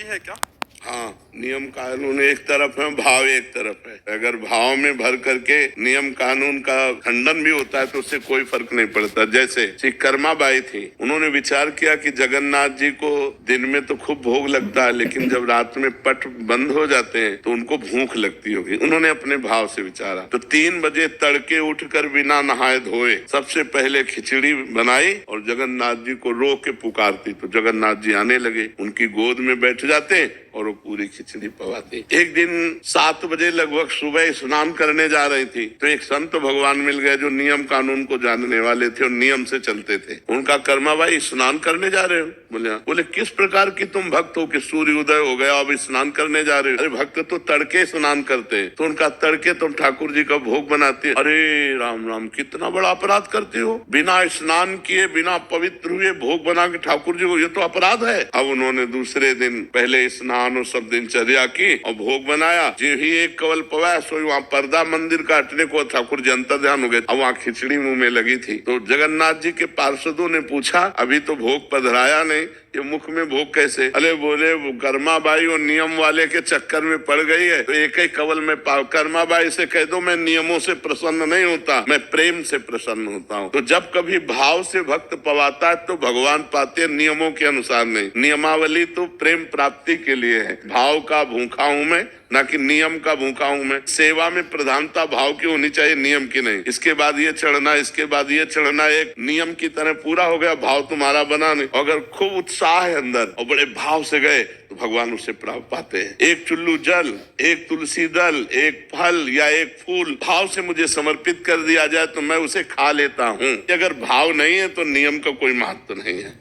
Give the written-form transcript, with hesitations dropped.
है क्या? हाँ, नियम कानून एक तरफ है, भाव एक तरफ है। अगर भाव में भर करके नियम कानून का खंडन भी होता है तो उससे कोई फर्क नहीं पड़ता। जैसे श्री कर्मा बाई थी, उन्होंने विचार किया कि जगन्नाथ जी को दिन में तो खूब भोग लगता है, लेकिन जब रात में पट बंद हो जाते हैं तो उनको भूख लगती होगी। उन्होंने अपने भाव से विचारा तो 3 बजे तड़के उठकर बिना नहाए धोए सबसे पहले खिचड़ी बनाई और जगन्नाथ जी को रो के पुकारती तो जगन्नाथ जी आने लगे, उनकी गोद में बैठ जाते और वो पूरी खिचड़ी पवाती। एक दिन 7 बजे लगभग सुबह स्नान करने जा रही थी तो एक संत भगवान मिल गए जो नियम कानून को जानने वाले थे और नियम से चलते थे। उनका कर्मा भाई स्नान करने जा रहे हो? बोले हाँ। बोले किस प्रकार की तुम भक्त हो कि सूर्य उदय हो गया अब स्नान करने जा रहे हो? अरे भक्त तो तड़के स्नान करते हैं। तो उनका तड़के तुम ठाकुर जी का भोग बनाते हैं। अरे राम राम, कितना बड़ा अपराध करते हो, बिना स्नान किए बिना पवित्र हुए भोग बना के ठाकुर जी को, ये तो अपराध है। अब उन्होंने दूसरे दिन पहले स्नान और सब दिनचर्या की और भोग बनाया। जी ही एक कवल पवाया सो वहाँ पर्दा मंदिर का हटने को ठाकुर जी अंतर ध्यान हो गए। अब वहाँ खिचड़ी मुंह में लगी थी तो जगन्नाथ जी के पार्षदों ने पूछा अभी तो भोग पधराया नहीं, ये मुख में भोग कैसे? अरे बोले वो कर्मा बाई और नियम वाले के चक्कर में पड़ गई है तो एक ही कवल में कर्मा बाई से कह दो मैं नियमों से प्रसन्न नहीं होता, मैं प्रेम से प्रसन्न होता हूँ। तो जब कभी भाव से भक्त पवाता है तो भगवान पाते हैं, नियमों के अनुसार नहीं। नियमावली तो प्रेम प्राप्ति के लिए है। भाव का भूखा हूं मैं, ना कि नियम का भूखा हूं मैं। सेवा में प्रधानता भाव की होनी चाहिए, नियम की नहीं। इसके बाद ये चढ़ना, इसके बाद ये चढ़ना, एक नियम की तरह पूरा हो गया, भाव तुम्हारा बना नहीं। अगर खूब उत्साह है अंदर और बड़े भाव से गए तो भगवान उससे प्राप्त पाते हैं। एक चुल्लू जल, एक तुलसी दल, एक फल या एक फूल भाव से मुझे समर्पित कर दिया जाए तो मैं उसे खा लेता हूँ। अगर भाव नहीं है तो नियम का कोई महत्व नहीं है।